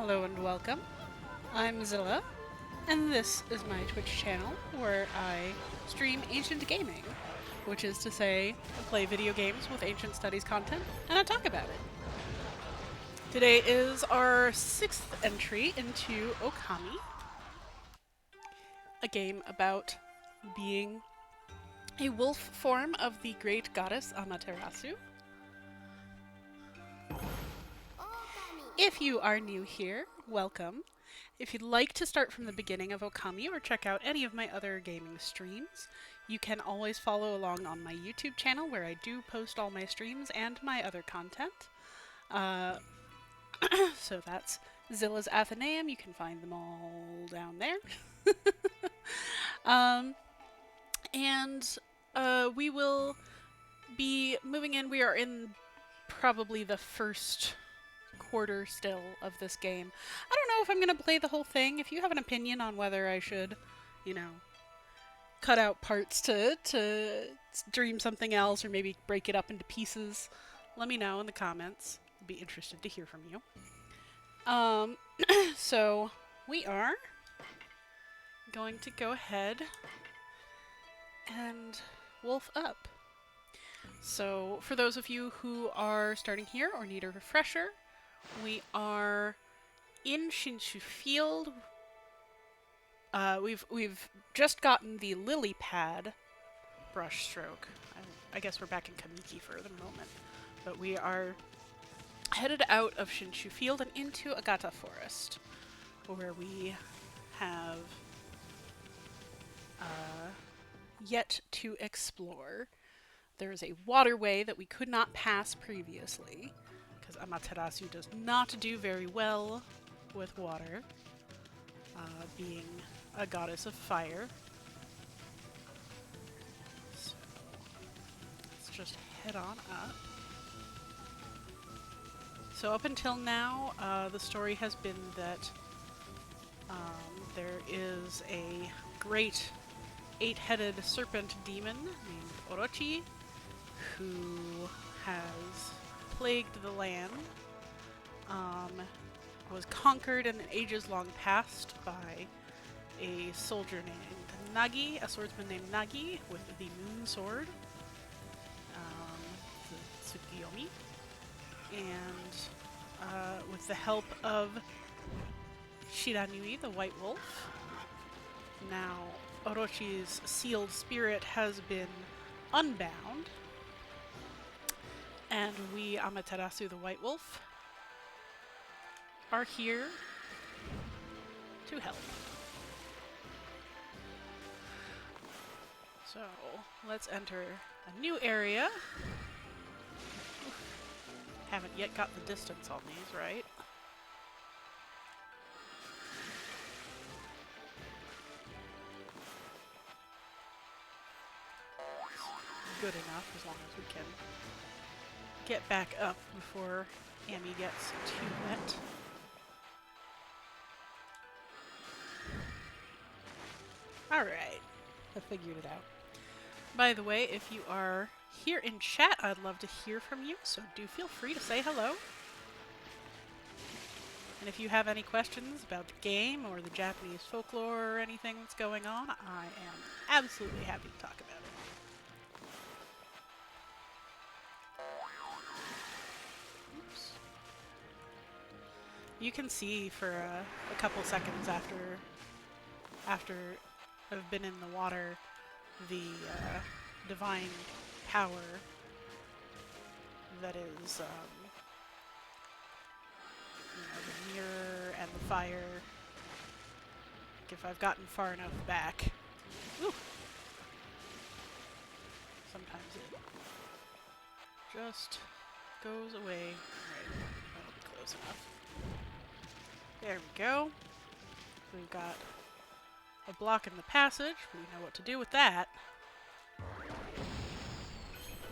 Hello and welcome. I'm Zilla, and this is my Twitch channel where I stream ancient gaming, which is to say, I play video games with ancient studies content, and I talk about it. Today is our 6th entry into Okami, a game about being a wolf form of the great goddess Amaterasu. If you are new here, welcome. If you'd like to start from the beginning of Okami or check out any of my other gaming streams, you can always follow along on my YouTube channel where I do post all my streams and my other content. So that's Zilla's Athenaeum. You can find them all down there. and we will be moving in. We are in probably the first quarter still of this game. I don't know if I'm going to play the whole thing. If you have an opinion on whether I should, cut out parts to stream something else or maybe break it up into pieces, let me know in the comments. I'd be interested to hear from you. So we are going to go ahead and wolf up. So for those of you who are starting here or need a refresher, we are in Shinshu Field. We've just gotten the lily pad brush stroke. I guess we're back in Kamiki for the moment, but we are headed out of Shinshu Field and into Agata Forest, where we have yet to explore. There is a waterway that we could not pass previously, because Amaterasu does not do very well with water, being a goddess of fire. So, let's just head on up. So up until now, the story has been that there is a great 8-headed serpent demon named Orochi who has plagued the land, was conquered in an ages-long past by a soldier named Nagi, a swordsman named Nagi with the moon sword, the Tsukiyomi, and with the help of Shiranui, the white wolf. Now, Orochi's sealed spirit has been unbound, and we, Amaterasu the White Wolf, are here to help. So, let's enter a new area. Haven't yet got the distance on these, right? Good enough, as long as we can get back up before Amy gets too wet. Alright, I figured it out. By the way, if you are here in chat, I'd love to hear from you, so do feel free to say hello. And if you have any questions about the game or the Japanese folklore or anything that's going on, I am absolutely happy to talk about it. You can see for a couple seconds after I've been in the water, the divine power that is the mirror and the fire. If I've gotten far enough back, sometimes it just goes away. Right, that'll be close enough. There we go. We've got a block in the passage. We know what to do with that.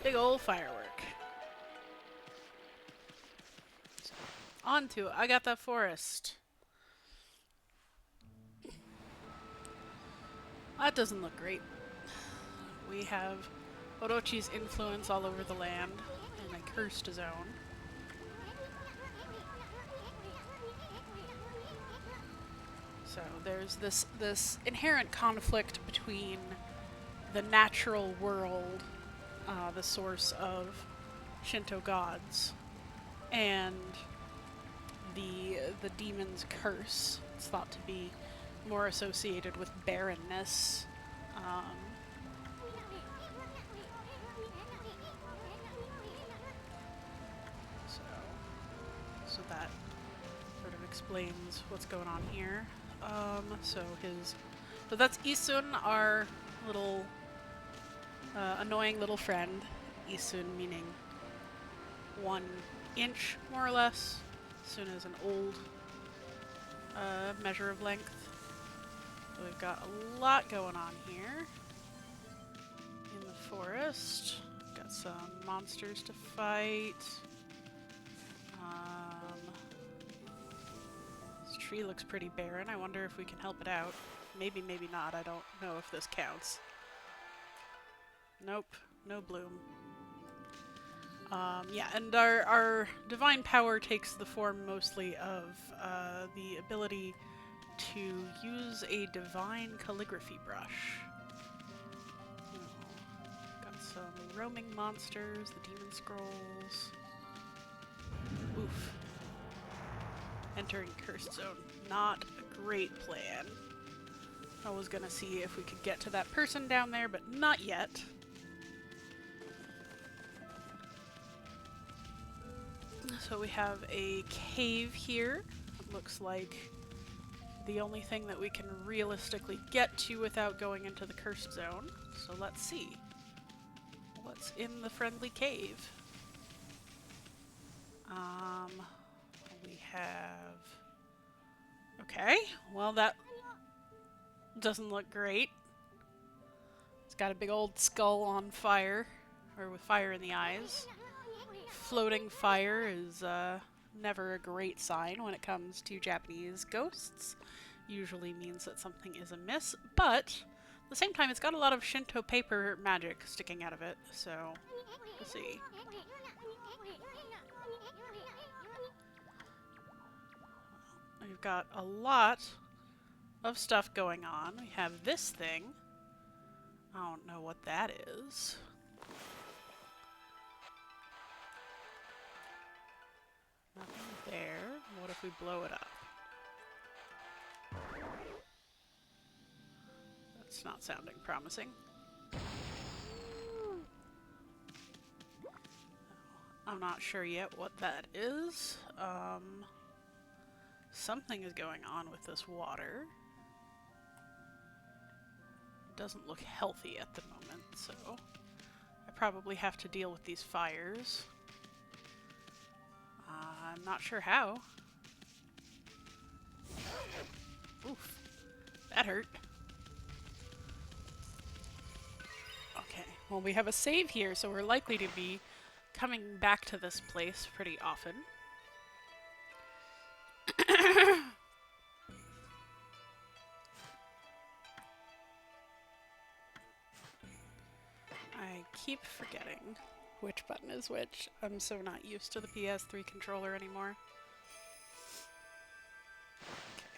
Big old firework. So, on to Agata Forest. That doesn't look great. We have Orochi's influence all over the land in a cursed zone. So there's this inherent conflict between the natural world, the source of Shinto gods, and the demon's curse. It's thought to be more associated with barrenness. Um, so that sort of explains what's going on here. So that's Isun, our little annoying little friend. Isun meaning 1 inch, more or less. Sun is an old measure of length. So we've got a lot going on here in the forest. Got some monsters to fight. This tree looks pretty barren. I wonder if we can help it out. Maybe, maybe not. I don't know if this counts. Nope, no bloom. Yeah, and our divine power takes the form mostly of the ability to use a divine calligraphy brush. Got some roaming monsters, the demon scrolls. Oof. Entering cursed zone. Not a great plan. I was gonna see if we could get to that person down there, but not yet. So we have a cave here. It looks like the only thing that we can realistically get to without going into the cursed zone. So let's see what's in the friendly cave. We have... Okay, well that doesn't look great. It's got a big old skull on fire, or with fire in the eyes. Floating fire is never a great sign when it comes to Japanese ghosts. Usually means that something is amiss, but at the same time it's got a lot of Shinto paper magic sticking out of it, so we'll see. We've got a lot of stuff going on. We have this thing. I don't know what that is. Nothing there. What if we blow it up? That's not sounding promising. I'm not sure yet what that is. Something is going on with this water. It doesn't look healthy at the moment, so I probably have to deal with these fires. I'm not sure how. Oof. That hurt. Okay, well we have a save here, so we're likely to be coming back to this place pretty often. I keep forgetting which button is which. I'm so not used to the PS3 controller anymore. Okay.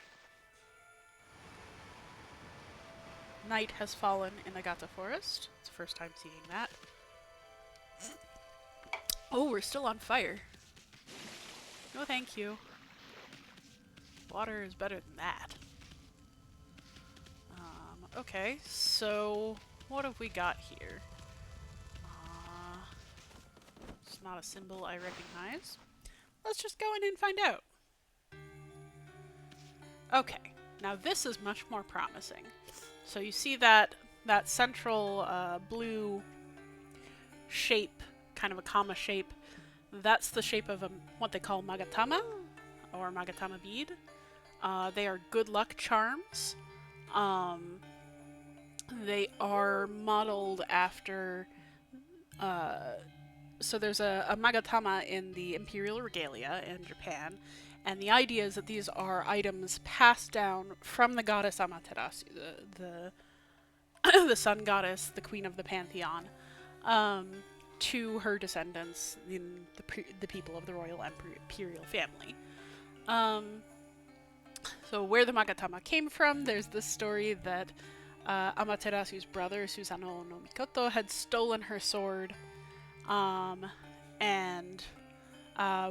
Night has fallen in Agata Forest. It's the first time seeing that. Oh, we're still on fire. No thank you. Water is better than that. Okay, so what have we got here? It's not a symbol I recognize. Let's just go in and find out. Okay, now this is much more promising. So you see that central blue shape, kind of a comma shape. That's the shape of what they call magatama, or magatama bead. They are good luck charms. They are modeled after... so there's a magatama in the imperial regalia in Japan, and the idea is that these are items passed down from the goddess Amaterasu, the sun goddess, the queen of the pantheon, to her descendants, in the people of the royal imperial family. So where the Magatama came from, there's this story that Amaterasu's brother, Susanoo no Mikoto, had stolen her sword, and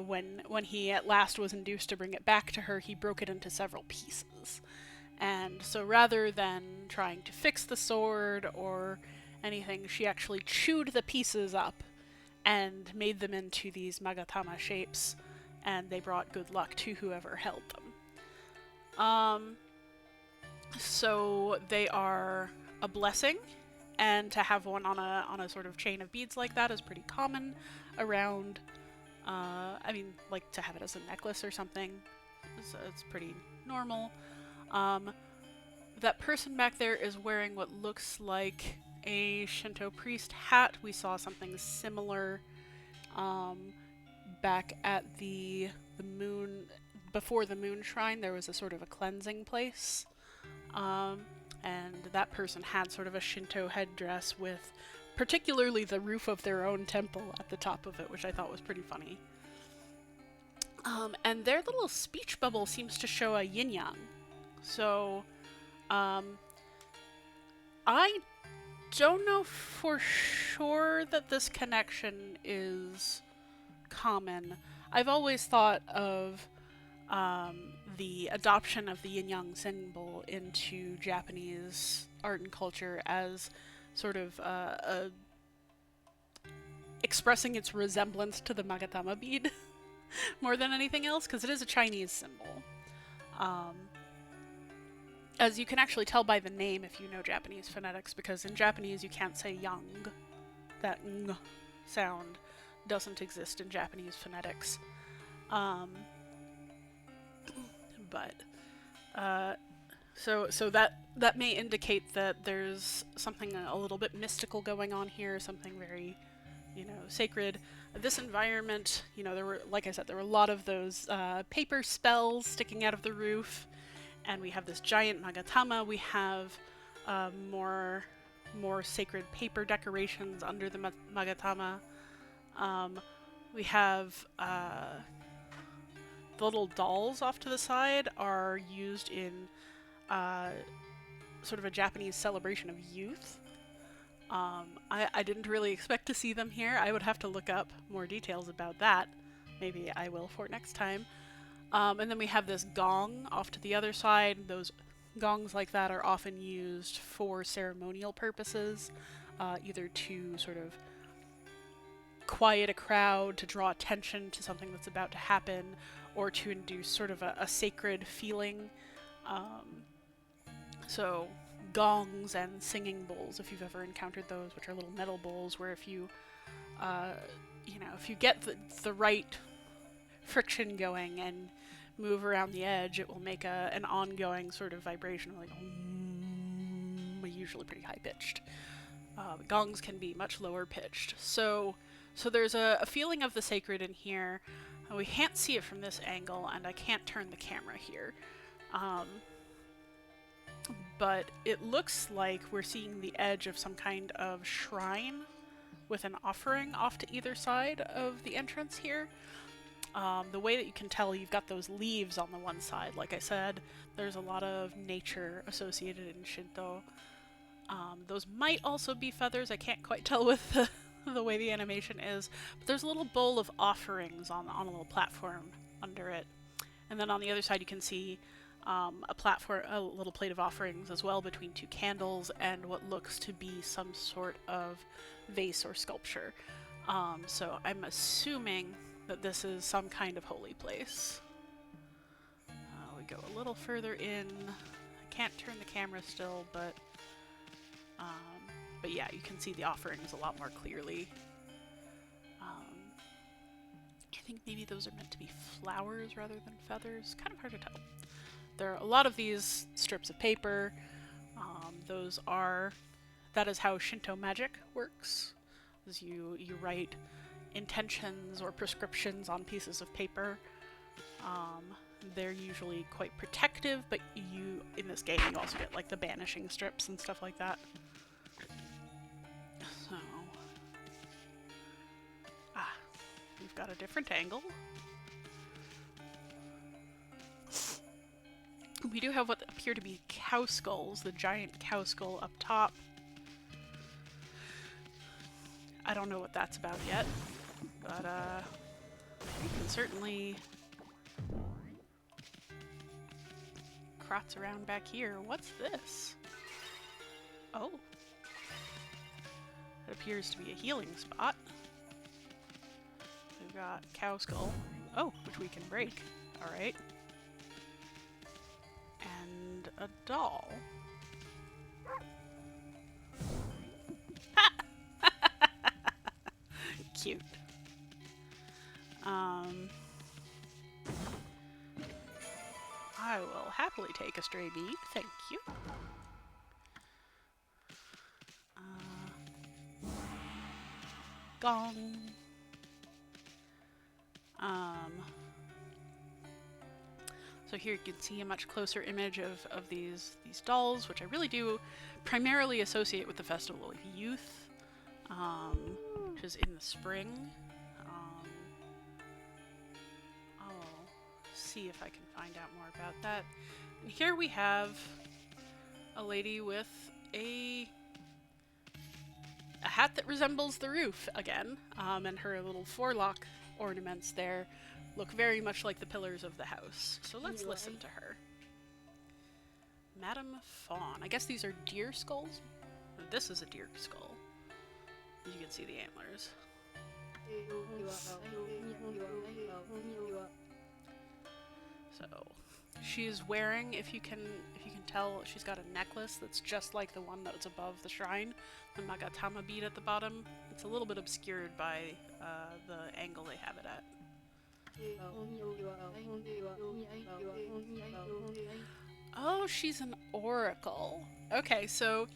when he at last was induced to bring it back to her, he broke it into several pieces. And so rather than trying to fix the sword or anything, she actually chewed the pieces up and made them into these Magatama shapes, and they brought good luck to whoever held them. So they are a blessing, and to have one on a sort of chain of beads like that is pretty common around. I mean, like to have it as a necklace or something, so it's pretty normal. That person back there is wearing what looks like a Shinto priest hat. We saw something similar back at the moon, before the moon shrine. There was a sort of a cleansing place, and that person had sort of a Shinto headdress with particularly the roof of their own temple at the top of it, which I thought was pretty funny. And their little speech bubble seems to show a yin-yang. So, I don't know for sure that this connection is common. I've always thought of the adoption of the yin-yang symbol into Japanese art and culture as sort of expressing its resemblance to the Magatama bead more than anything else, because it is a Chinese symbol. As you can actually tell by the name if you know Japanese phonetics, because in Japanese you can't say yang. That ng sound doesn't exist in Japanese phonetics. So that may indicate that there's something a little bit mystical going on here, something very, sacred. This environment, there were, like I said, there were a lot of those paper spells sticking out of the roof, and we have this giant Magatama. We have more sacred paper decorations under the Magatama. We have the little dolls off to the side are used in sort of a Japanese celebration of youth. I didn't really expect to see them here. I would have to look up more details about that. Maybe I will for next time. And then we have this gong off to the other side. Those gongs like that are often used for ceremonial purposes, either to sort of quiet a crowd, to draw attention to something that's about to happen, or to induce sort of a sacred feeling. So gongs and singing bowls, if you've ever encountered those, which are little metal bowls where if you get the right friction going and move around the edge, it will make an ongoing sort of vibration, like usually pretty high pitched. Gongs can be much lower pitched. So there's a feeling of the sacred in here. We can't see it from this angle, and I can't turn the camera here. But it looks like we're seeing the edge of some kind of shrine with an offering off to either side of the entrance here. The way that you can tell, you've got those leaves on the one side. Like I said, there's a lot of nature associated in Shinto. Those might also be feathers. I can't quite tell with the way the animation is. But there's a little bowl of offerings on a little platform under it. And then on the other side you can see a little plate of offerings as well, between two candles and what looks to be some sort of vase or sculpture. So I'm assuming that this is some kind of holy place. We go a little further in. I can't turn the camera still, but yeah, you can see the offerings a lot more clearly. I think maybe those are meant to be flowers rather than feathers. Kind of hard to tell. There are a lot of these strips of paper. That is how Shinto magic works. Is you write intentions or prescriptions on pieces of paper. They're usually quite protective, but in this game you also get like the banishing strips and stuff like that. So, we've got a different angle. We do have what appear to be cow skulls, the giant cow skull up top. I don't know what that's about yet, but we can certainly crotz around back here. What's this? Oh. It appears to be a healing spot. We've got cow skull. Oh, which we can break. Alright. And a doll. Cute. I will happily take a stray bead, thank you. Gong. So here you can see a much closer image of these dolls, which I really do primarily associate with the Festival of Youth, which is in the spring. I'll see if I can find out more about that. And here we have a lady with a hat that resembles the roof again, and her little forelock ornaments there look very much like the pillars of the house. So let's listen to her. Madame Fawn. I guess these are deer skulls? This is a deer skull. You can see the antlers. So she's wearing, if you can tell, she's got a necklace that's just like the one that's above the shrine, the Magatama bead at the bottom. It's a little bit obscured by the angle they have it at. Oh, she's an oracle. Okay, so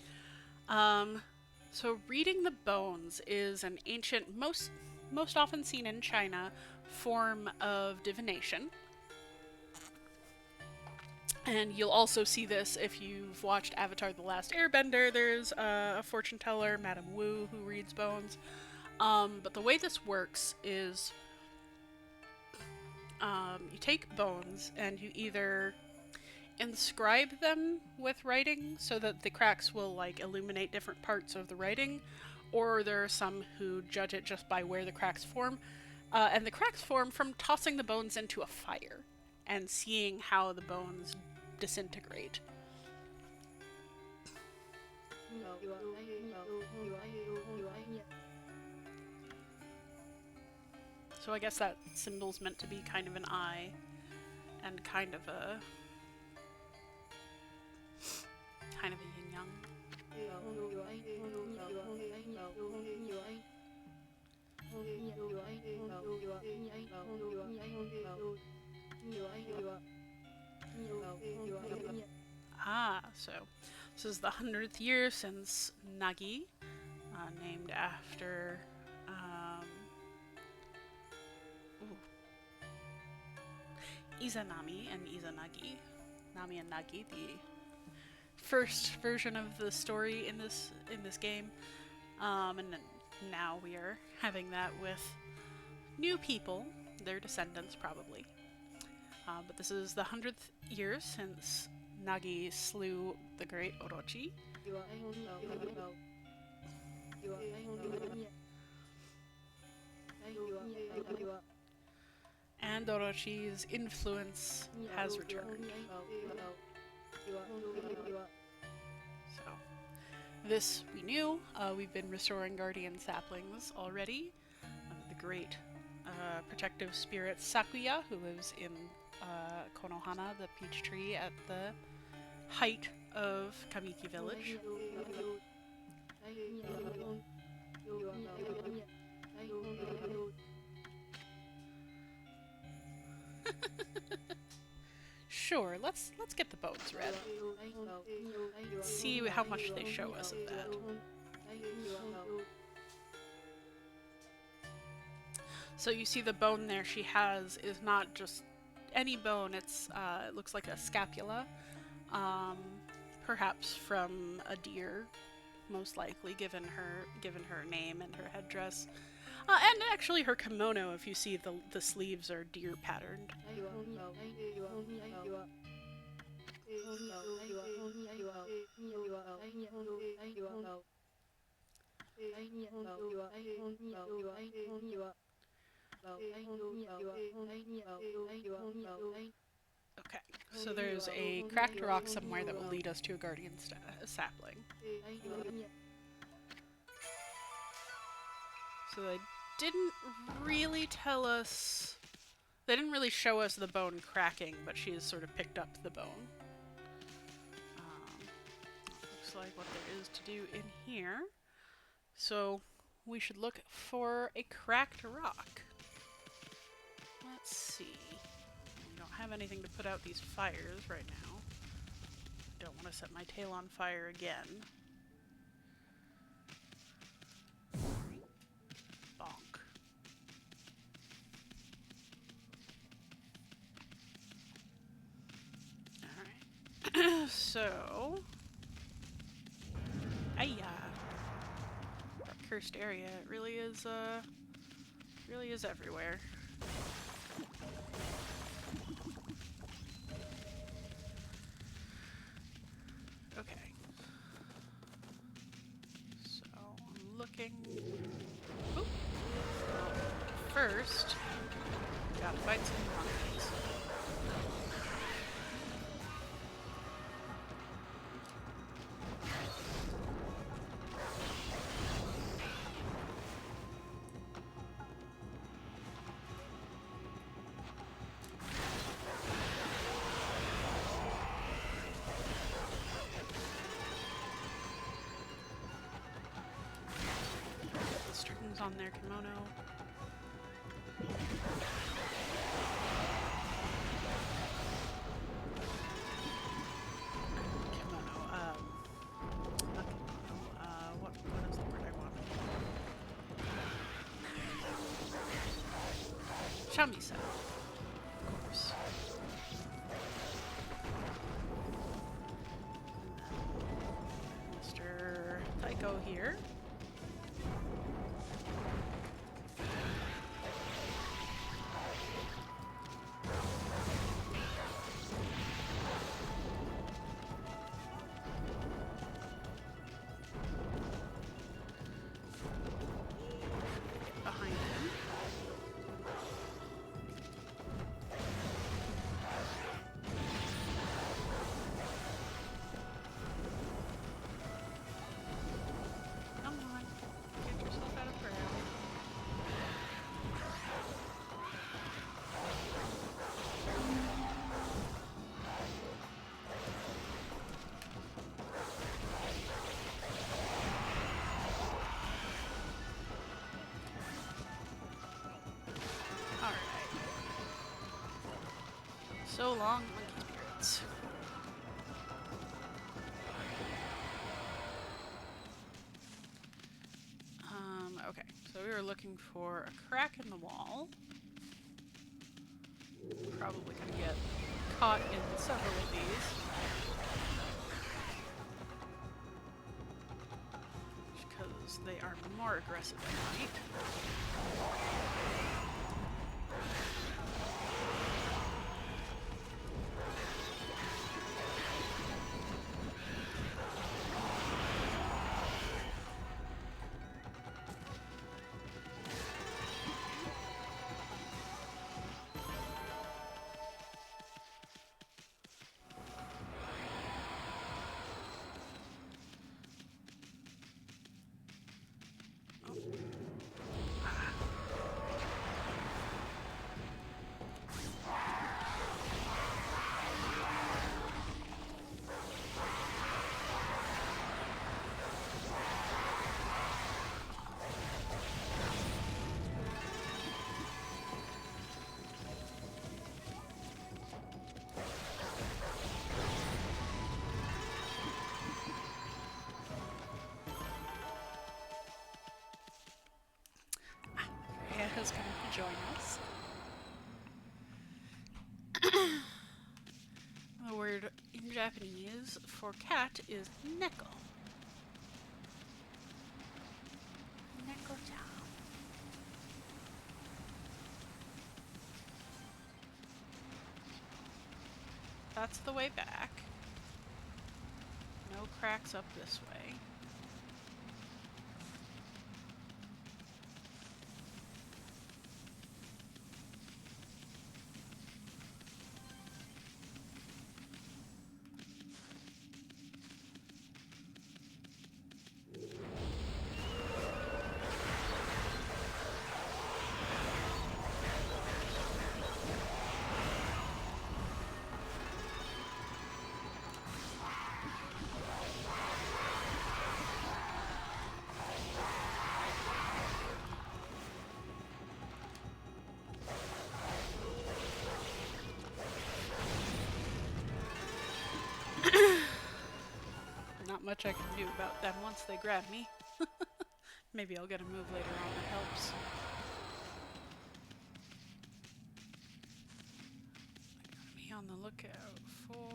reading the bones is an ancient, most often seen in China, form of divination. And you'll also see this if you've watched Avatar: The Last Airbender. There's a fortune teller, Madame Wu, who reads bones. But the way this works is you take bones and you either inscribe them with writing so that the cracks will like illuminate different parts of the writing, or there are some who judge it just by where the cracks form. And the cracks form from tossing the bones into a fire and seeing how the bones disintegrate. So I guess that symbol's meant to be kind of an eye and kind of a yin-yang. So this is the 100th year since Nagi, named after Izanami and Izanagi. Nami and Nagi, the first version of the story in this game, and now we are having that with new people, their descendants probably. But this is the 100th year since Nagi slew the great Orochi. And Orochi's influence has returned. So, this we knew. We've been restoring guardian saplings already. The great protective spirit Sakuya, who lives in Konohana, the peach tree at the height of Kamiki village. Sure, let's get the bones read. Let's see how much they show us of that. So you see the bone there she has is not just any bone. It's it looks like a scapula, perhaps from a deer, most likely, given her name and her headdress. And actually her kimono, if you see the sleeves are deer patterned. Okay, so there's a cracked rock somewhere that will lead us to a guardian sapling. So they didn't really tell us... They didn't really show us the bone cracking, but she has sort of picked up the bone. Looks like what there is to do in here. So we should look for a cracked rock. Let's see. We don't have anything to put out these fires right now. Don't want to set my tail on fire again. Bonk. Alright. So... Ayya! That cursed area, it really is everywhere. Okay. So, I'm looking... Oop. First, gotta fight some monkeys. Strings on their kimono. What is the word I want? Shamisa. Of course. Mr. Taiko here. So long, monkey spirits. Okay, so we were looking for a crack in the wall. Probably gonna get caught in several of these. Because they are more aggressive at night. Is going to join us. The word in Japanese for cat is neko. Neko-chan. That's the way back. cracks up this way. Not much I can do about them once they grab me. Maybe I'll get a move later on that helps. I gotta be on the lookout for...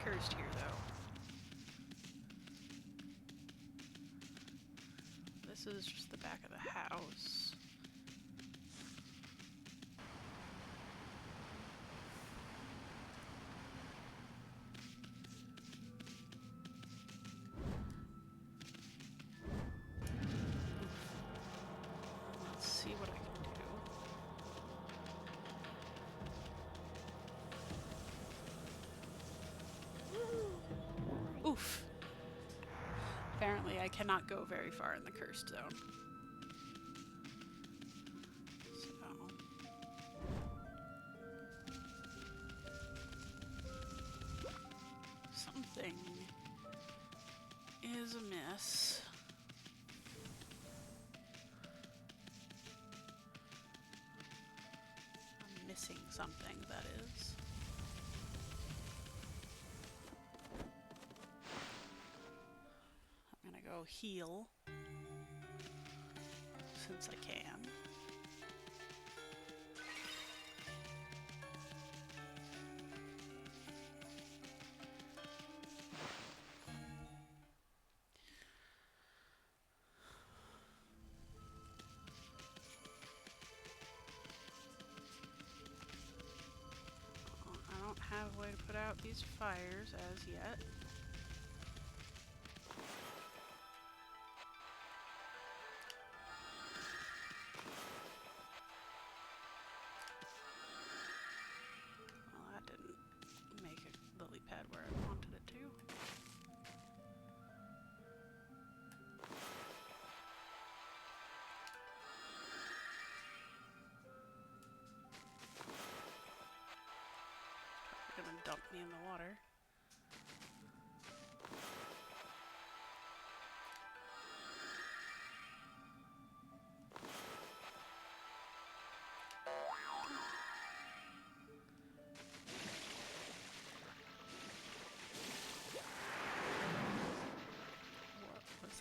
Cursed here, though. This is just the back of the house. Let's see what I can do. Oof. Apparently I cannot go very far in the cursed zone. So something is amiss. I'm missing something, that is. Go heal since I can. I don't have a way to put out these fires as yet. Where I wanted it to. Probably gonna dump me in the water.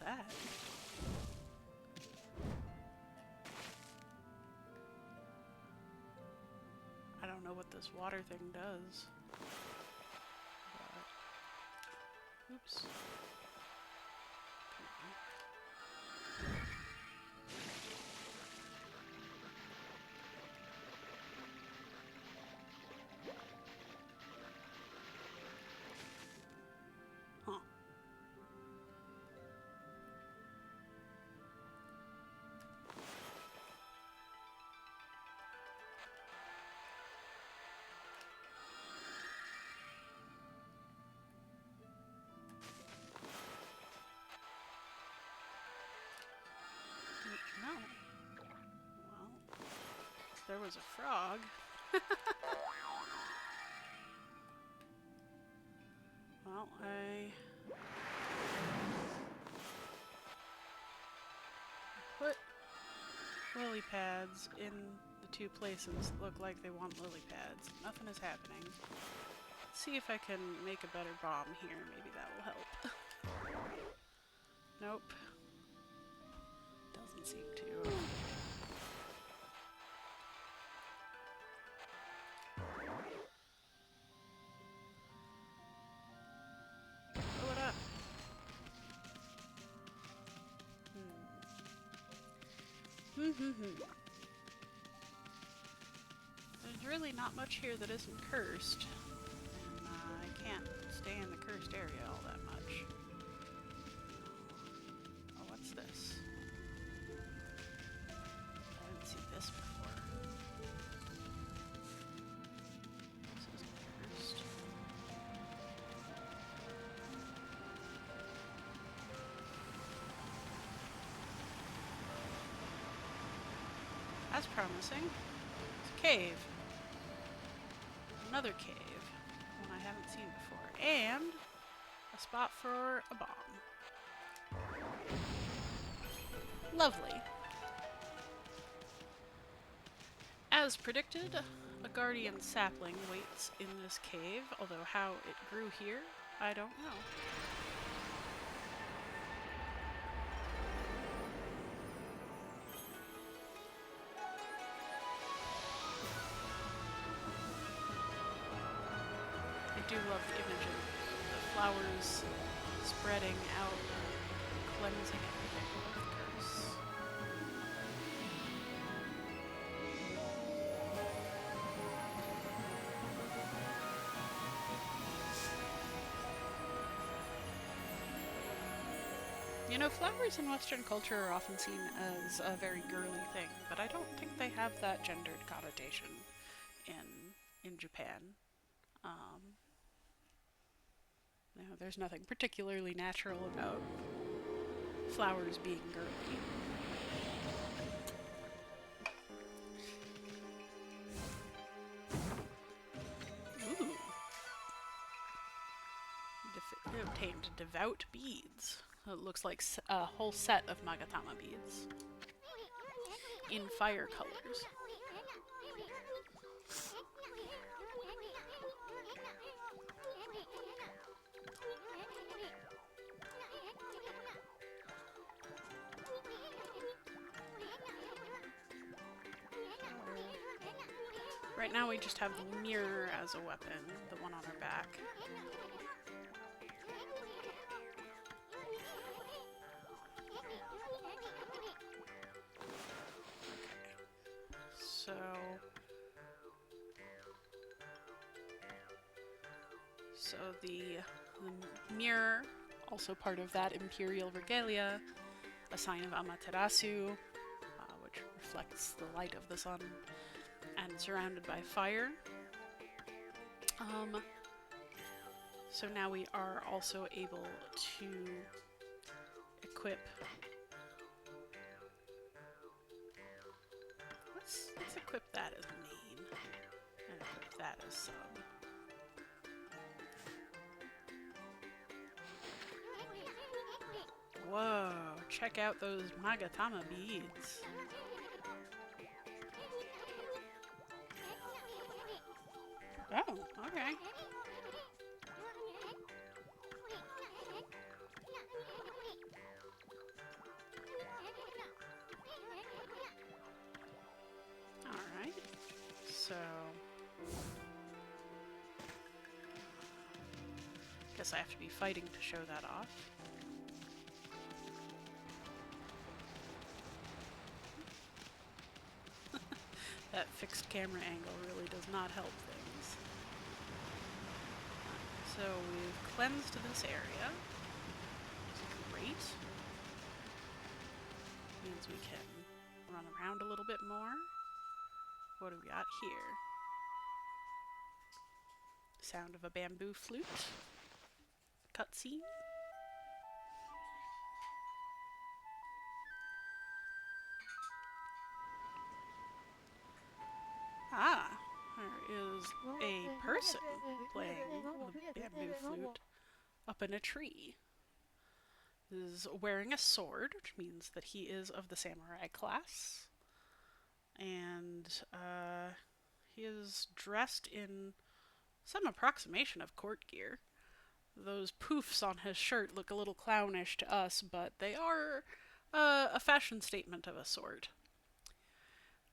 That? I don't know what this water thing does. But, oops. Huh. No. Well, there was a frog. Well, put lily pads in the two places that look like they want lily pads. Nothing is happening. Let's see if I can make a better bomb here. Maybe that will help. Nope. Doesn't seem to. Blow it up. There's really not much here that isn't cursed. And I can't stay in the cursed area all that much. Oh, what's this? I didn't see this before. This isn't cursed. That's promising. It's a cave. Another cave. One I haven't seen before. And a spot for a bomb. Lovely. As predicted, a guardian sapling waits in this cave, although how it grew here, I don't know. I do love the image of the flowers spreading out, cleansing everything with the curse. You know, flowers in Western culture are often seen as a very girly thing, but I don't think they have that gendered connotation in Japan. You know, there's nothing particularly natural about flowers being girly. Ooh. Obtained devout beads. It looks like a whole set of Magatama beads in fire colors. Right now we just have the mirror as a weapon, the one on our back. So the mirror, also part of that imperial regalia, a sign of Amaterasu, which reflects the light of the sun, and surrounded by fire. So now we are also able to equip. Let's equip that as main, and equip that as sub. Whoa, check out those Magatama beads. Oh, okay. Alright, so guess I have to be fighting to show that off. That fixed camera angle really does not help things. So we've cleansed this area, which is great. Means we can run around a little bit more. What do we got here? Sound of a bamboo flute. Cutscene. Ah, there is a person playing the bamboo flute up in a tree. is wearing a sword, which means that he is of the samurai class. And he is dressed in some approximation of court gear. Those poofs on his shirt look a little clownish to us, but they are a fashion statement of a sort.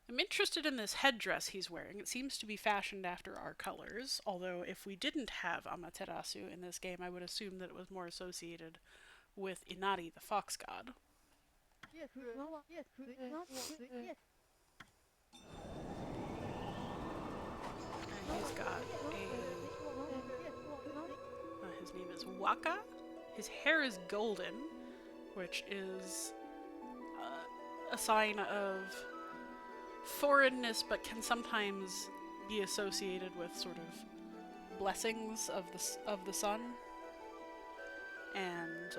I'm interested in this headdress he's wearing. It seems to be fashioned after our colors, although if we didn't have Amaterasu in this game, I would assume that it was more associated with Inari, the fox god. And he's got his name is Waka. His hair is golden, which is a sign of foreignness, but can sometimes be associated with sort of blessings of the sun. And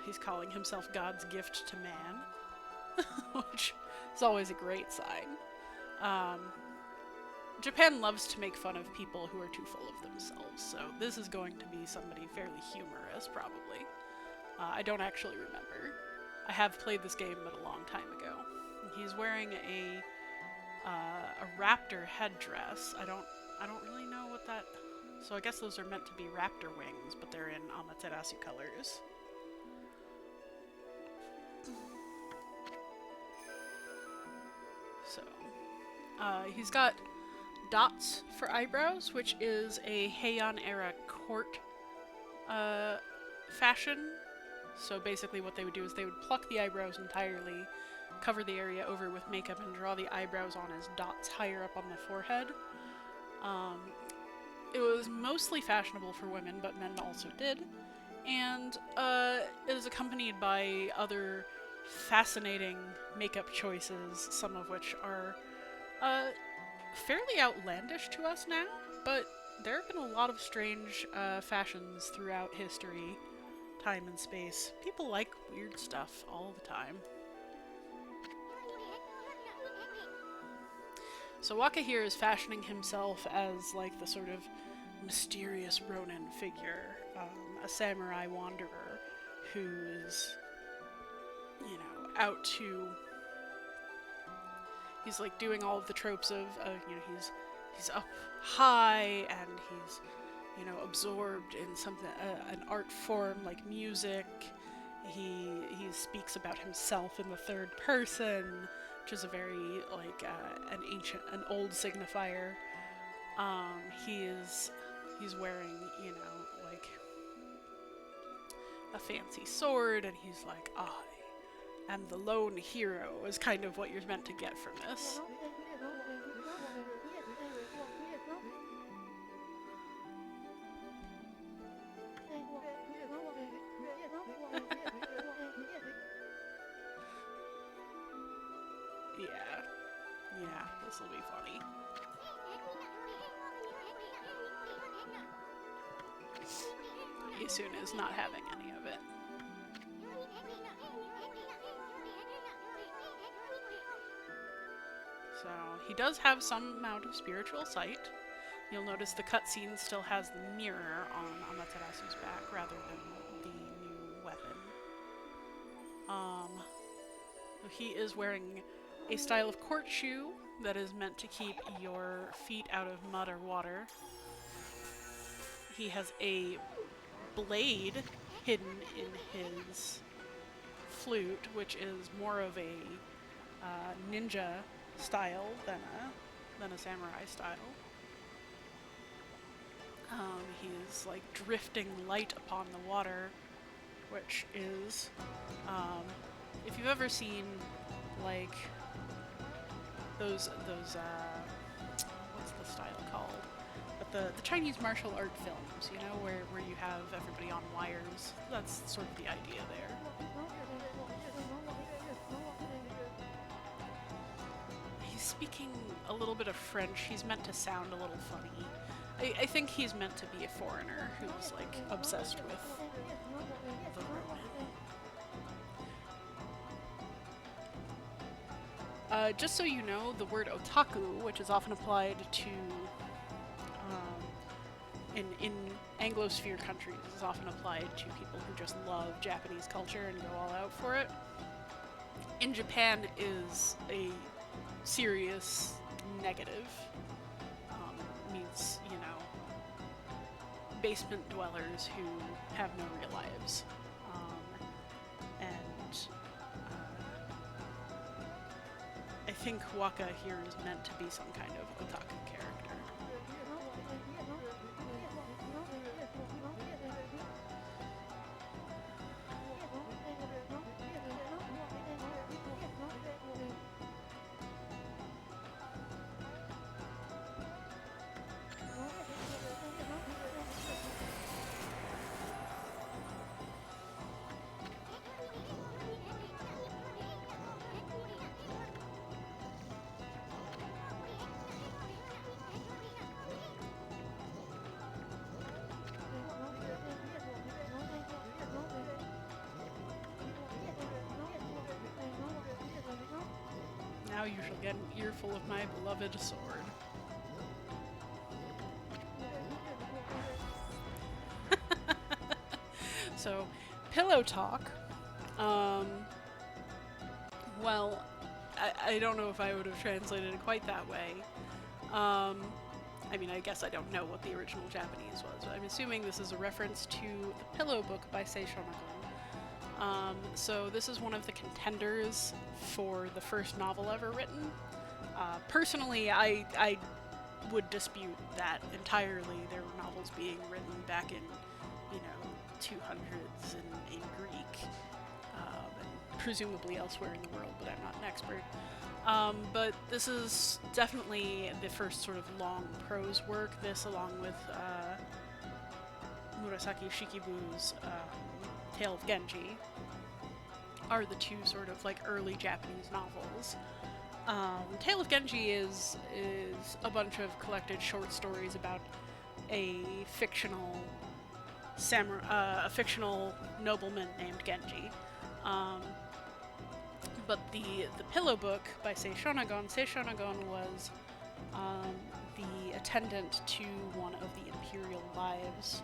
he's calling himself God's gift to man, which is always a great sign. Japan loves to make fun of people who are too full of themselves, so this is going to be somebody fairly humorous, probably. I don't actually remember. I have played this game, but a long time ago. He's wearing a raptor headdress. I don't really know what that. So I guess those are meant to be raptor wings, but they're in Amaterasu colors. So he's got dots for eyebrows, which is a Heian era court fashion. So basically what they would do is they would pluck the eyebrows entirely, cover the area over with makeup, and draw the eyebrows on as dots higher up on the forehead. It was mostly fashionable for women, but men also did. And it is accompanied by other fascinating makeup choices, some of which are fairly outlandish to us now, but there have been a lot of strange fashions throughout history, time and space. People like weird stuff all the time. So Waka here is fashioning himself as like the sort of mysterious Ronin figure, a samurai wanderer who is, you know, out to. He's like doing all of the tropes of, you know, he's up high and he's, you know, absorbed in something, an art form like music. He speaks about himself in the third person, which is a very like an old signifier. He's wearing, you know, like a fancy sword, and he's like, I am the lone hero, is kind of what you're meant to get from this. Yeah, this will be funny. Isun is not having any of it. So he does have some amount of spiritual sight. You'll notice the cutscene still has the mirror on Amaterasu's back rather than the new weapon. He is wearing a style of court shoe that is meant to keep your feet out of mud or water. He has a blade hidden in his flute, which is more of a ninja style than a samurai style. He's like drifting light upon the water, which is, if you've ever seen like those what's the style called? But the Chinese martial art films, you know, where you have everybody on wires. That's sort of the idea there. He's speaking a little bit of French. He's meant to sound a little funny. I think he's meant to be a foreigner who's like obsessed with the Ronin. Just so you know, the word otaku, which is often applied to in Anglosphere countries is often applied to people who just love Japanese culture and go all out for it. In Japan is a serious negative. Means, you know, basement dwellers who have no real lives. And I think Waka here is meant to be some kind of otaku character. Now you shall get an earful of my beloved sword. So, pillow talk. Well, I don't know if I would have translated it quite that way. I mean, I guess I don't know what the original Japanese was, but I'm assuming this is a reference to the Pillow Book by Seishonagon. So this is one of the contenders for the first novel ever written. Personally, I would dispute that entirely. There were novels being written back in, you know, 200s in Greek, and presumably elsewhere in the world, but I'm not an expert. But this is definitely the first sort of long prose work. This, along with Murasaki Shikibu's Tale of Genji, are the two sort of like early Japanese novels. Tale of Genji is a bunch of collected short stories about a fictional a fictional nobleman named Genji. But the Pillow Book by Seishonagon was the attendant to one of the imperial wives,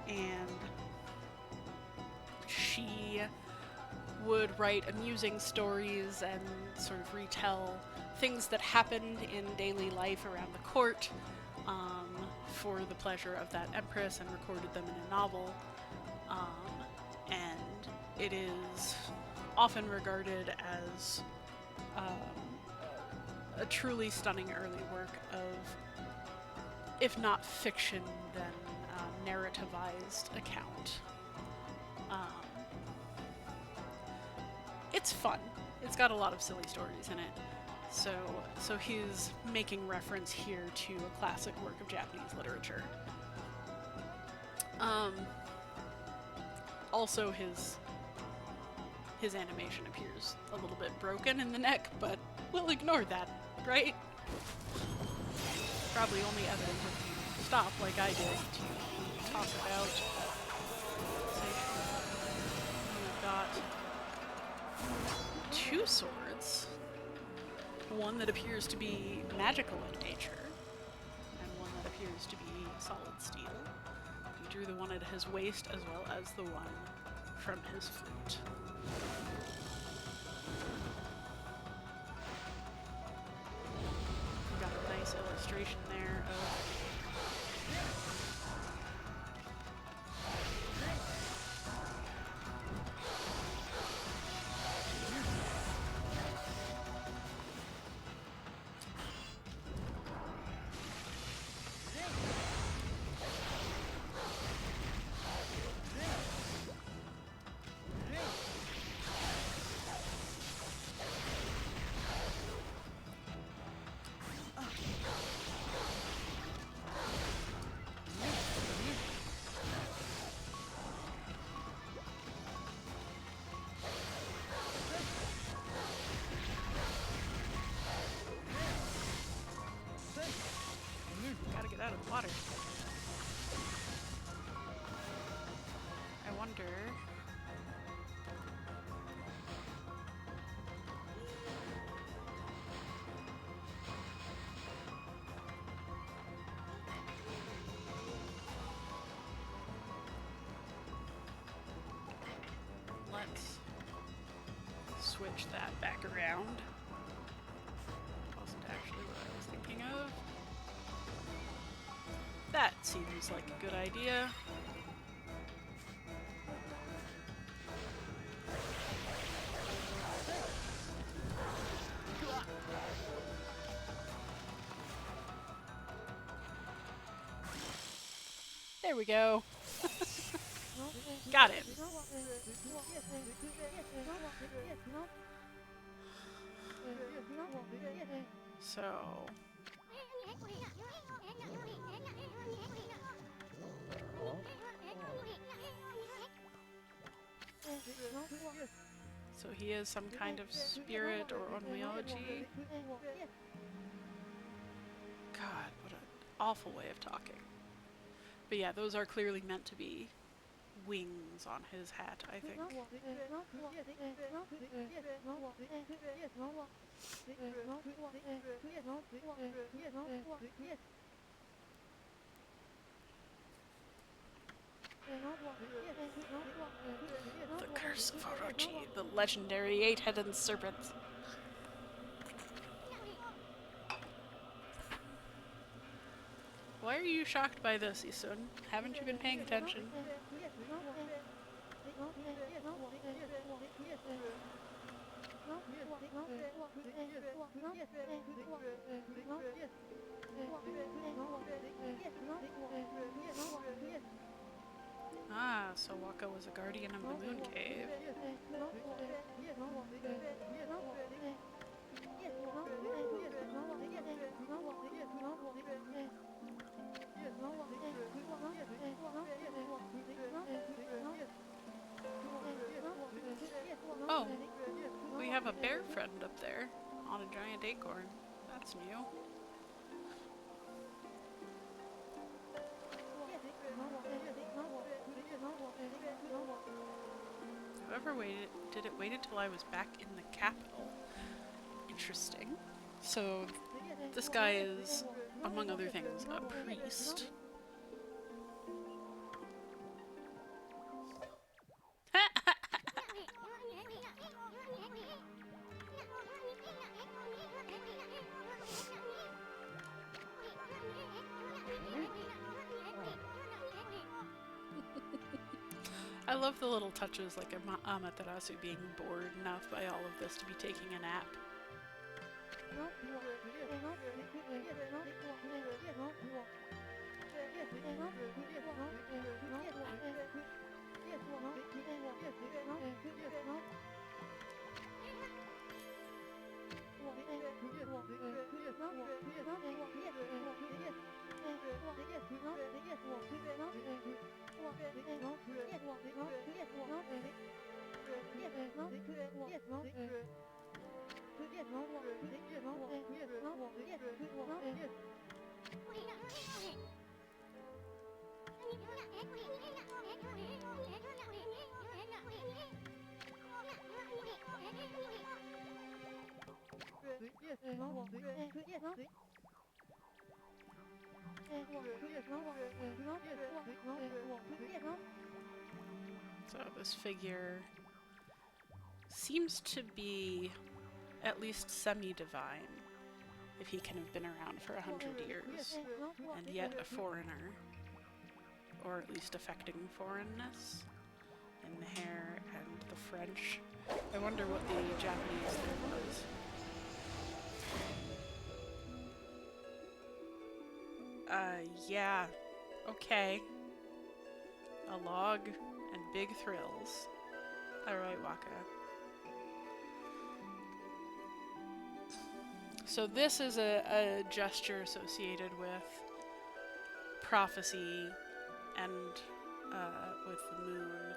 and she would write amusing stories and sort of retell things that happened in daily life around the court, for the pleasure of that empress, and recorded them in a novel. And it is often regarded as a truly stunning early work of, if not fiction, then narrativized account. It's fun. It's got a lot of silly stories in it. So he's making reference here to a classic work of Japanese literature. Also, his animation appears a little bit broken in the neck, but we'll ignore that, right? Probably only evident if you stop, like I did, to talk about. We've got two swords. One that appears to be magical in nature, and one that appears to be solid steel. He drew the one at his waist as well as the one from his flute. We've got a nice illustration there of out of the water. I wonder... switch that back around. Wasn't actually what I was thinking of. That seems like a good idea. There we go. Got him. So... So he is some kind of spirit or onmyoji. God, what an awful way of talking. But yeah, those are clearly meant to be wings on his hat, I think. The Curse of Orochi, the legendary 8-headed serpent. Why are you shocked by this, Isun? Haven't you been paying attention? Ah, so Waka was a guardian of the Moon Cave. Oh, we have a bear friend up there on a giant acorn. That's new. Whoever did it wait until I was back in the capital. Interesting. So this guy is, among other things, a priest. I love the little touches, like Amaterasu being bored enough by all of this to be taking a nap. So this figure seems to be at least semi-divine, if he can have been around for 100 years, and yet a foreigner, or at least affecting foreignness in the hair and the French. I wonder what the Japanese thing was. Yeah, okay. A log and big thrills. Alright, Waka. So this is a gesture associated with prophecy and with the moon.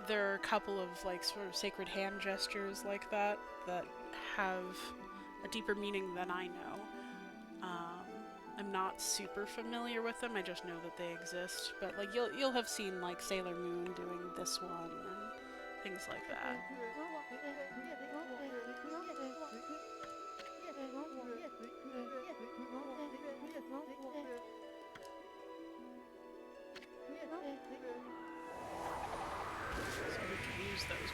There are a couple of like sort of sacred hand gestures like that that have a deeper meaning than I know. I'm not super familiar with them. I just know that they exist. But like you'll have seen like Sailor Moon doing this one and things like that. So we can use those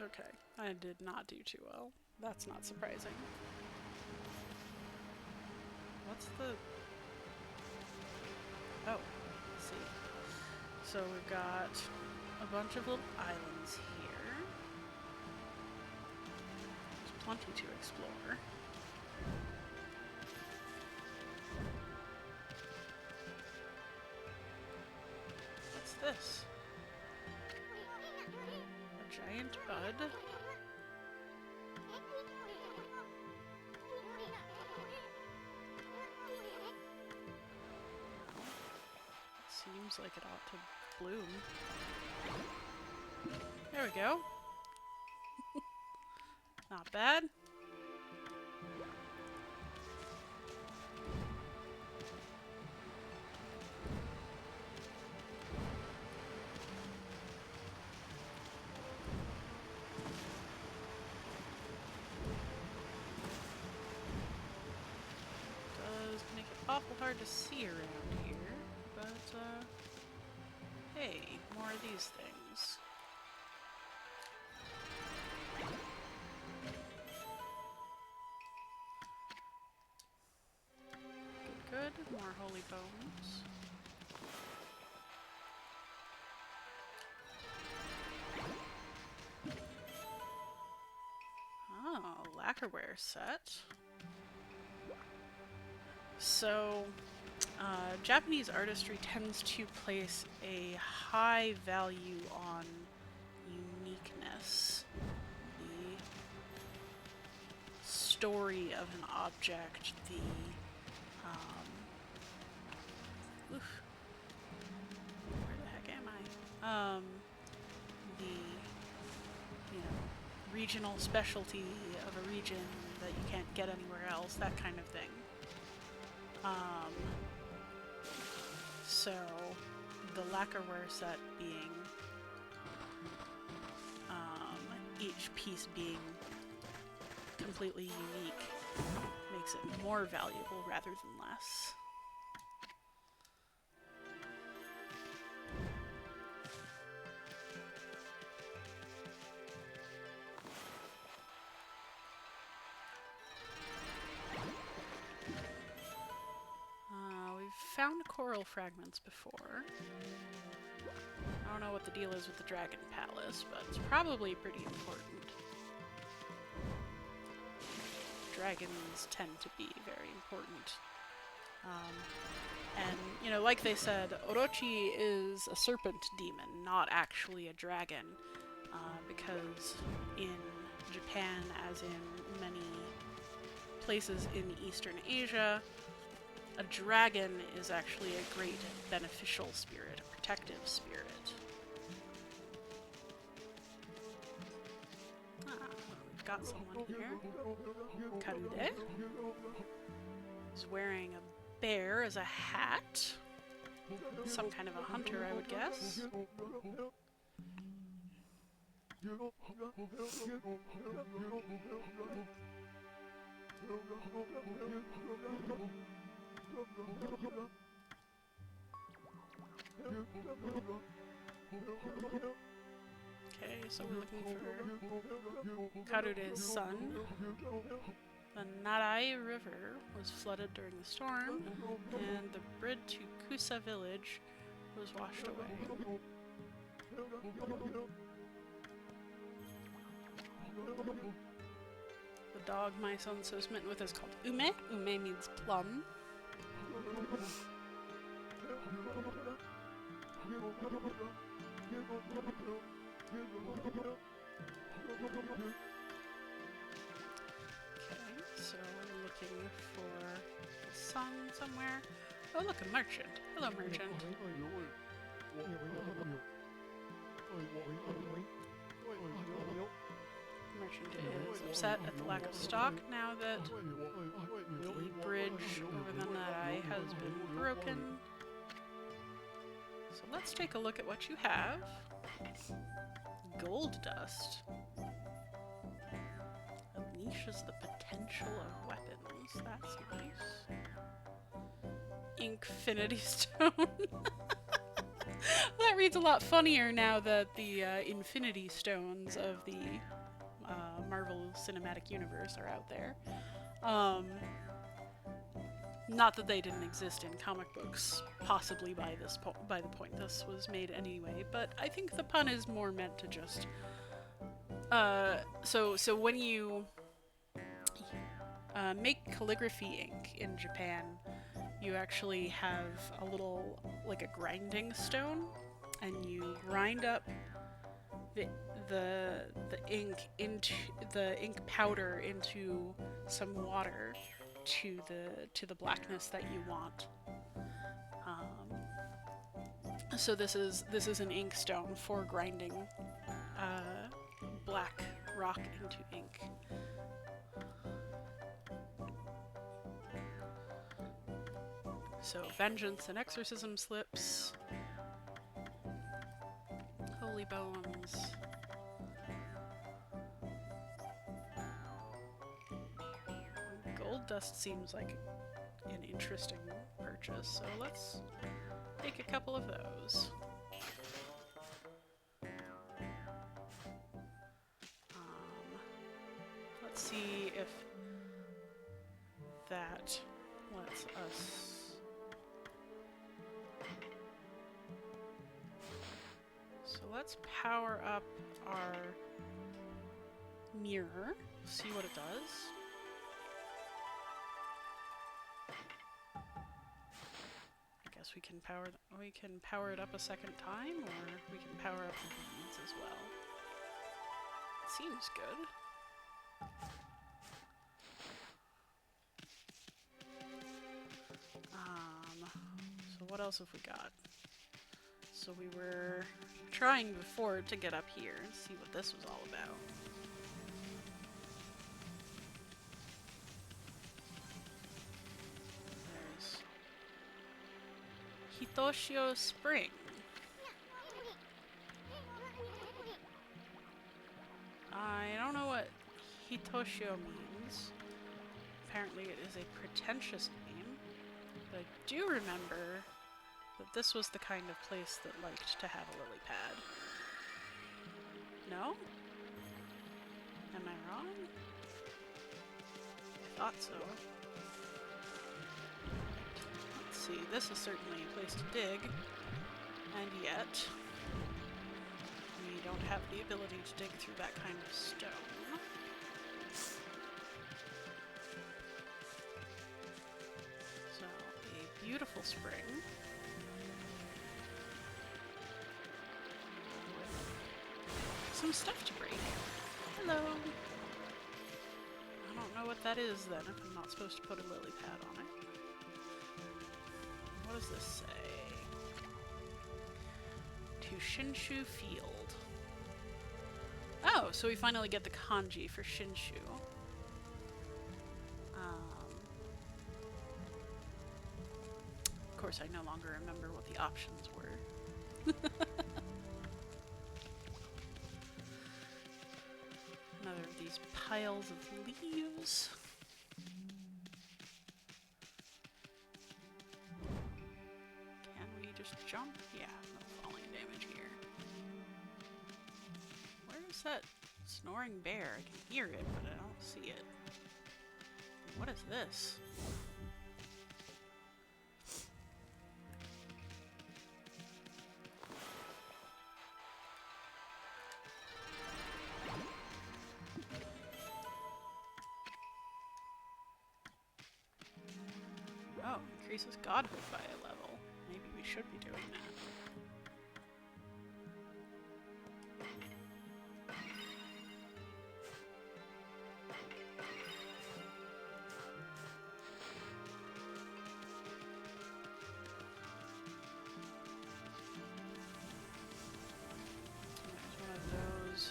Okay, I did not do too well. That's not surprising. What's the... Oh, let's see. So we've got a bunch of little islands here. There's plenty to explore. What's this? A giant bud? Seems like it ought to bloom. There we go. Not bad. Does make it awful hard to see around here, but hey, more of these things. Good, good. More holy bones. Oh, lacquerware set. So, Japanese artistry tends to place a high value on uniqueness. The story of an object, the where the heck am I? The, you know, regional specialty of a region that you can't get anywhere else, that kind of thing. So the lacquerware set being, each piece being completely unique makes it more valuable rather than less. Found coral fragments before. I don't know what the deal is with the Dragon Palace, but it's probably pretty important. Dragons tend to be very important. And, you know, like they said, Orochi is a serpent demon, not actually a dragon, because in Japan, as in many places in Eastern Asia, a dragon is actually a great beneficial spirit, a protective spirit. We've got someone here. Karude is wearing a bear as a hat. Some kind of a hunter, I would guess. Okay, so we're looking for Karude's son. The Narai River was flooded during the storm, and the bridge to Kusa village was washed away. The dog my son's so smitten with is called Ume. Ume means plum. Okay, so we're looking for the sun somewhere. Oh, look, a merchant. Hello, merchant. Merchant is upset at the lack of stock now that the bridge over the Narai has been broken. So let's take a look at what you have. Gold dust. Unleashes the potential of weapons. That's nice. Infinity Stone. That reads a lot funnier now that the Infinity Stones of the cinematic universe are out there. Not that they didn't exist in comic books, possibly by the point this was made anyway, but I think the pun is more meant to just so when you make calligraphy ink in Japan, you actually have a little, like a grinding stone, and you grind up the ink powder into some water to the blackness that you want. So this is an ink stone for grinding black rock into ink. So vengeance and exorcism slips, holy bones. Gold dust seems like an interesting purchase, so let's take a couple of those. Let's see if that lets us. So let's power up our mirror, see what it does. I guess we can power it up a second time, or we can power up the beads as well. Seems good. So what else have we got? So we were trying before to get up here and see what this was all about. There's Hitoshio Spring. I don't know what Hitoshio means. Apparently it is a pretentious name, but I do remember that this was the kind of place that liked to have a lily pad. No? Am I wrong? I thought so. Let's see, this is certainly a place to dig, and yet we don't have the ability to dig through that kind of stone. So, a beautiful spring. Some stuff to break. Hello. I don't know what that is then, if I'm not supposed to put a lily pad on it. What does this say? To Shinshu Field. Oh, so we finally get the kanji for Shinshu. Of course, I no longer remember what the options were. Another of these piles of leaves. Can we just jump? Yeah, no falling damage here. Where is that snoring bear? I can hear it, but I don't see it. What is this? Oh, increases godhood by a level. Maybe we should be doing that. There's one of those.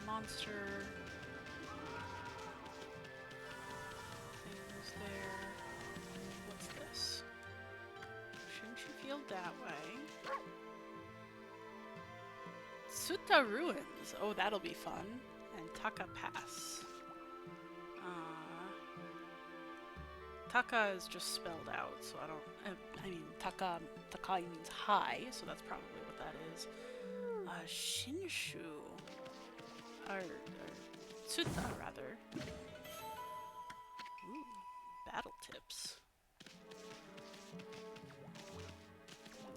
Monster. There. What's this? Shinshu Field that way. Tsuta Ruins. Oh, that'll be fun. And Taka Pass. Taka is just spelled out, so I don't. I mean, Taka means high, so that's probably what that is. Shinshu. Or Tsuta, rather. Ooh, battle tips.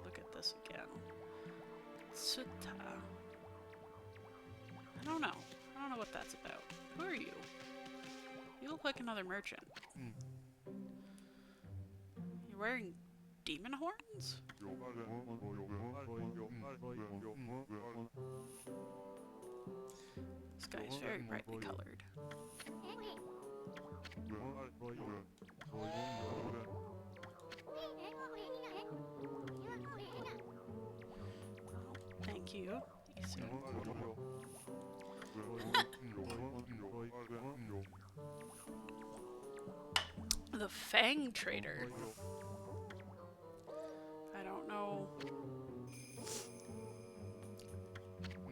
Look at this again. Tsuta. I don't know. I don't know what that's about. Who are you? You look like another merchant. You're wearing demon horns? This guy is very brightly colored. Thank you. The Fang Trader. I don't know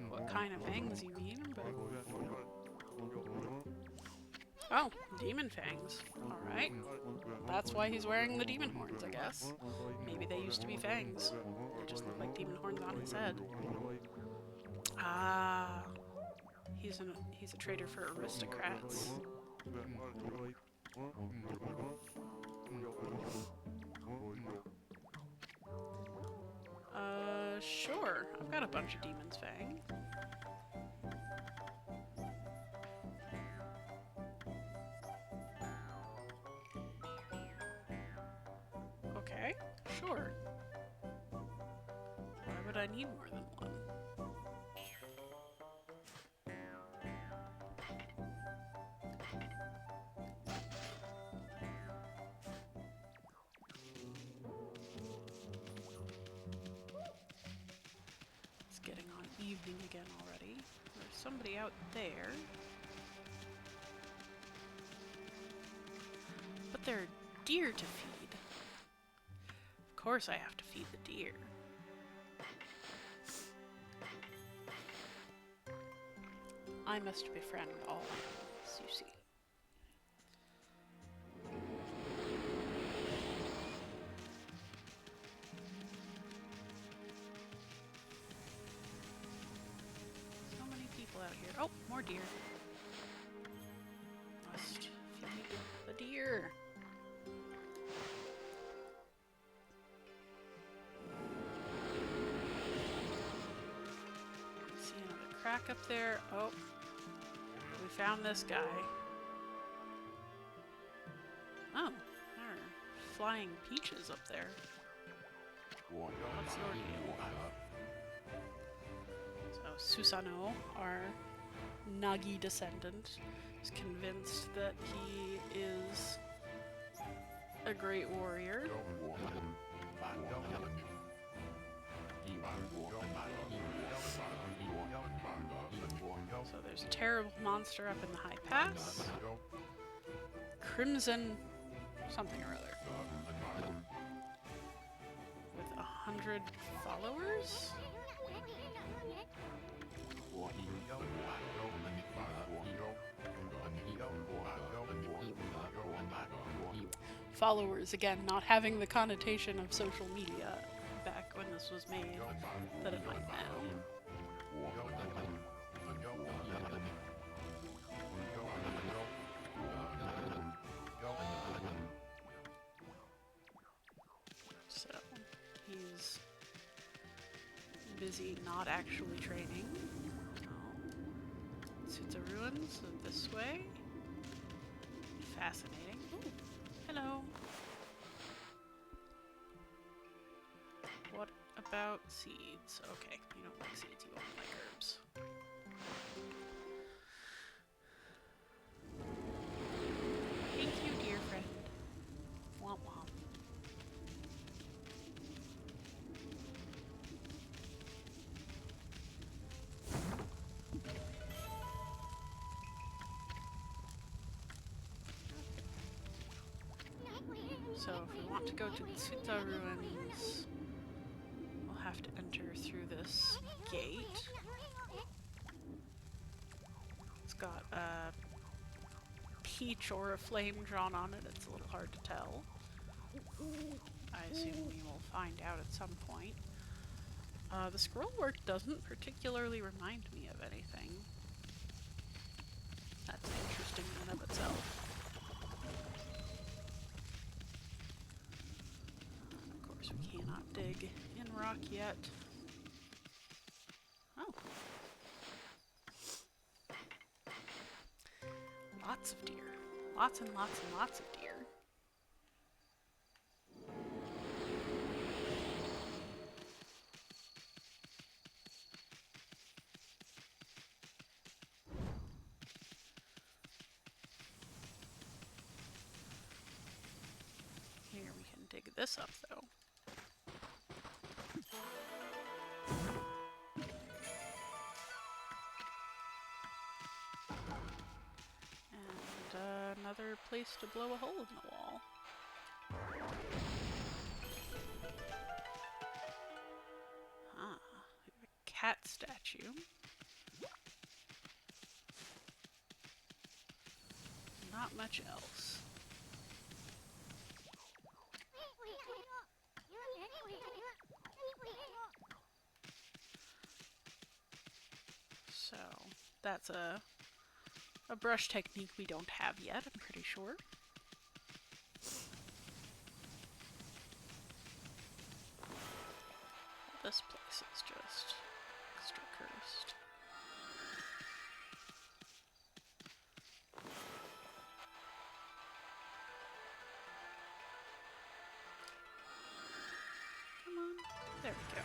what kind of fangs you mean, but... Oh, demon fangs. Alright. That's why he's wearing the demon horns, I guess. Maybe they used to be fangs. They just look like demon horns on his head. Ah. He's a trader for aristocrats. Sure. I've got a bunch of Demon's Fang. Okay, sure. Why would I need more than one? It's getting on evening again already. There's somebody out there. But there are deer to feed. Of course I have to feed the deer. I must befriend all animals, you see. So many people out here. Oh, more deer. Must feed the deer. See another crack up there. Oh. We found this guy. Oh, there are flying peaches up there. What's your deal? So Susanoo, our Nagi descendant, is convinced that he is a great warrior. So there's a terrible monster up in the high pass. Crimson something or other. With 100 followers? Followers, again, not having the connotation of social media back when this was made that it might now. So, he's busy not actually training. Tsuta ruins this way. Fascinating. Ooh, hello. What about seeds? Okay, you don't like seeds, you only like herbs. Thank you, dear friend. Womp womp. So if we want to go to Tsuta ruins, we'll have to enter through this gate. It's got a peach or a flame drawn on it. It's a little hard to tell. I assume we will find out at some point. The scroll work doesn't particularly remind me of anything. interesting in and of itself. Of course, we cannot dig in rock yet. Oh. Lots of deer. Lots and lots and lots of deer. Here we can dig this up though. And another place to blow a hole in the wall. Ah, we have a cat statue. Not much else. So, that's a brush technique we don't have yet, I'm pretty sure. This place is just extra cursed. Come on. There we go.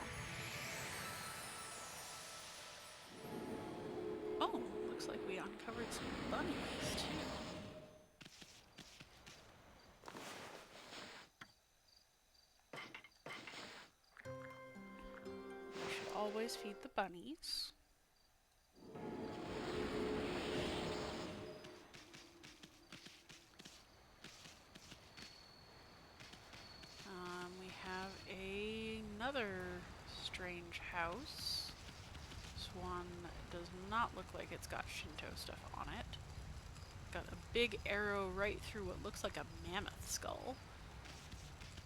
Oh, looks like we uncovered some bunnies too. We should always feed the bunnies. We have another strange house. This one does not look like it's got Shinto stuff on it. Got a big arrow right through what looks like a mammoth skull.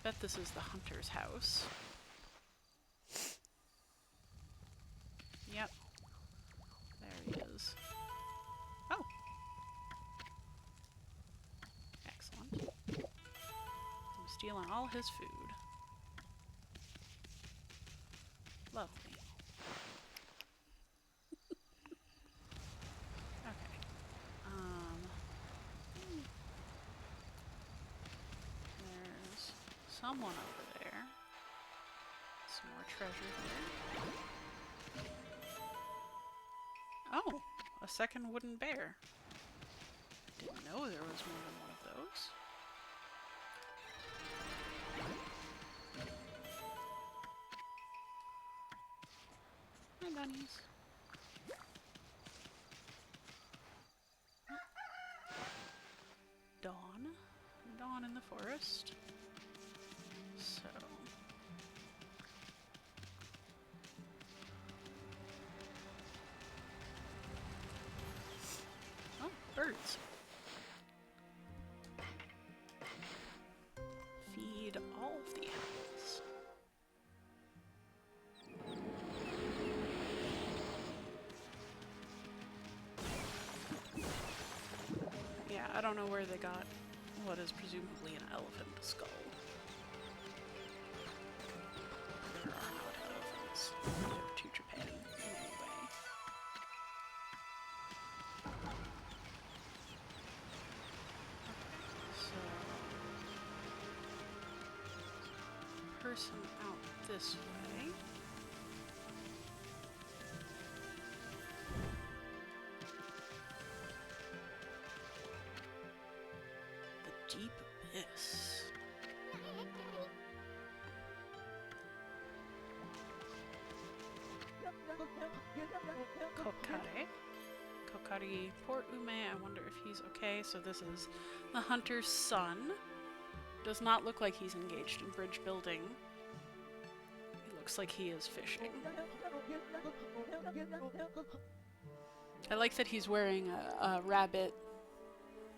Bet this is the hunter's house. Yep. There he is. Oh! Excellent. I'm stealing all his food. Lovely. Okay. There's someone over there. Some more treasure here. Oh, a second wooden bear. Didn't know there was more than one of those. Hi, bunnies. Dawn. Dawn in the forest. So... oh, birds. Feed all of the animals. Yeah, I don't know where they got what is presumably an elephant skull. There are not elephants. They're to Japan in any way. Okay, so... person out this way. The deep abyss. Kokare. Kokari Port Ume, I wonder if he's okay. So this is the hunter's son. Does not look like he's engaged in bridge building. He looks like he is fishing. I like that he's wearing a rabbit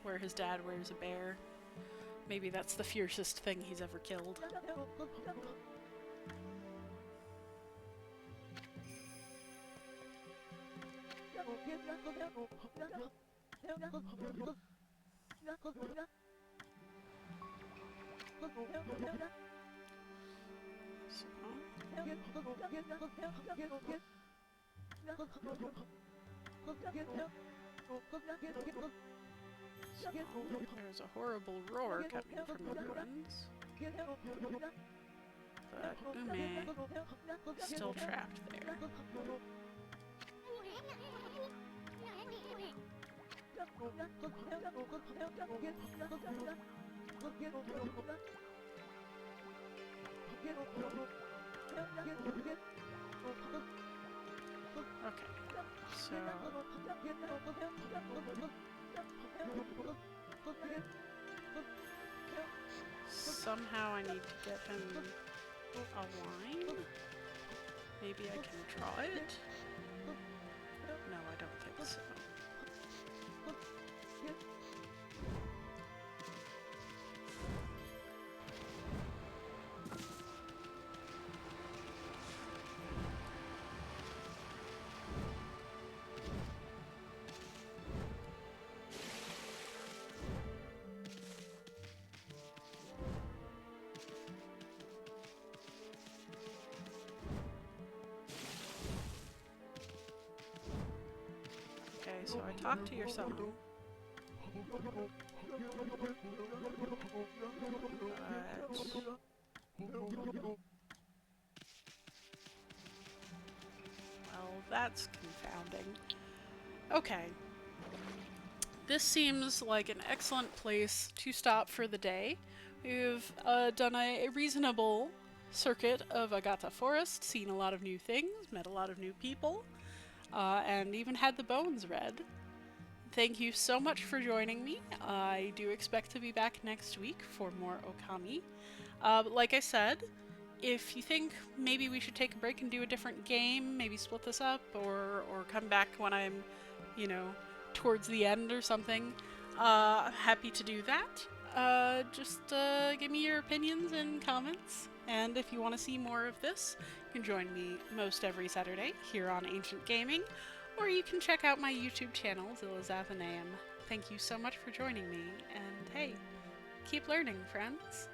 where his dad wears a bear. Maybe that's the fiercest thing he's ever killed. There's a horrible roar coming from the ruins. But Ume still trapped there. Okay, so somehow I need to get him a line. Maybe I can draw it? No, I don't think so. Okay, so I talked to your song. Well, that's confounding. Okay. This seems like an excellent place to stop for the day. We've done a reasonable circuit of Agata Forest, seen a lot of new things, met a lot of new people, and even had the bones read. Thank you so much for joining me. I do expect to be back next week for more Okami. But like I said, if you think maybe we should take a break and do a different game, maybe split this up, or come back when I'm, you know, towards the end or something, happy to do that. Just give me your opinions and comments. And if you want to see more of this, you can join me most every Saturday here on Ancient Gaming, or you can check out my YouTube channel, Zilla's Athenaeum. Thank you so much for joining me, and hey, keep learning, friends.